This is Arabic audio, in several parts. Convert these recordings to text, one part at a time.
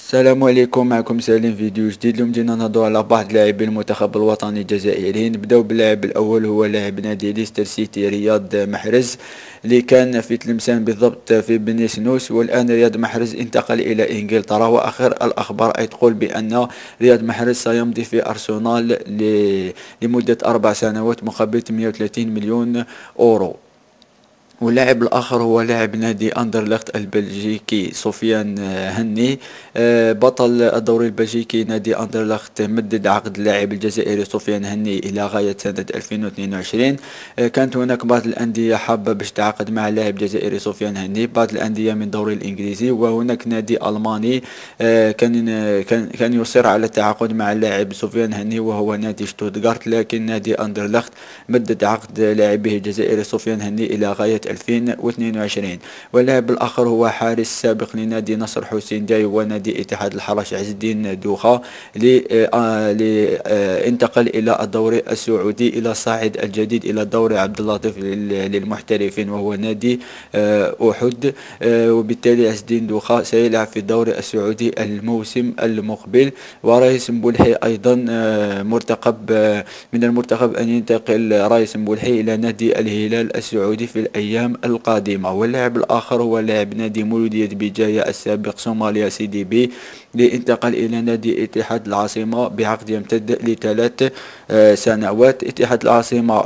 السلام عليكم، معكم سالم فيديو جديد. اليوم جينا نهضروا على بعض لاعبي المنتخب الوطني الجزائري. نبداو باللاعب الاول، هو لاعب نادي ليستر سيتي رياض محرز، اللي كان في تلمسان بالضبط في بني سنوس، والان رياض محرز انتقل الى انجلترا. واخر الاخبار اي تقول بان رياض محرز سيمضي في ارسنال لمده 4 سنوات مقابل 38 مليون اورو. واللاعب الآخر هو لاعب نادي أندرلخت البلجيكي سفيان هني، بطل الدوري البلجيكي. نادي أندرلخت مدد عقد اللاعب الجزائري سفيان هني إلى غاية سنة 2022. كانت هناك بعض الأندية حابة باش تعاقد مع اللاعب الجزائري سفيان هني، بعض الأندية من الدوري الإنجليزي، وهناك نادي ألماني كان يصر على التعاقد مع اللاعب سفيان هني، وهو نادي شتوتغارت. لكن نادي أندرلخت مدد عقد لاعبه الجزائري سفيان هني إلى غاية 2022. واللاعب الآخر هو حارس سابق لنادي نصر حسين داي ونادي اتحاد الحرش عز الدين دوخة، انتقل إلى الدوري السعودي، إلى الصاعد الجديد، إلى الدوري عبد اللطيف للمحترفين، وهو نادي أحد. وبالتالي عز الدين دوخة سيلعب في الدوري السعودي الموسم المقبل. ورئيس مبولحي أيضا مرتقب من المرتقب أن ينتقل رئيس مبولحي إلى نادي الهلال السعودي في الأيام القادمة. واللاعب الآخر هو لاعب نادي مولودية بجاية السابق صوماليا سي دي بي، لانتقل إلى نادي اتحاد العاصمة بعقد يمتد ل3 سنوات. اتحاد العاصمة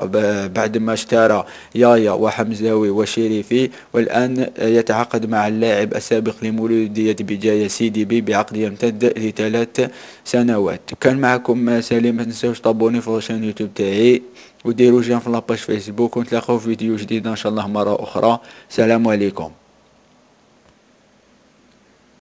بعدما اشترى يايا وحمزاوي وشريفي، والآن يتعاقد مع اللاعب السابق لمولودية بجاية سي دي بي بعقد يمتد ل3 سنوات. كان معكم سليم، ما تنساوش تابوني في الشان يوتيوب تاعي، وديروا جيم في لاباج فيسبوك، ونتلاقاو في فيديو جديد ان شاء الله مرة اخرى. سلام عليكم.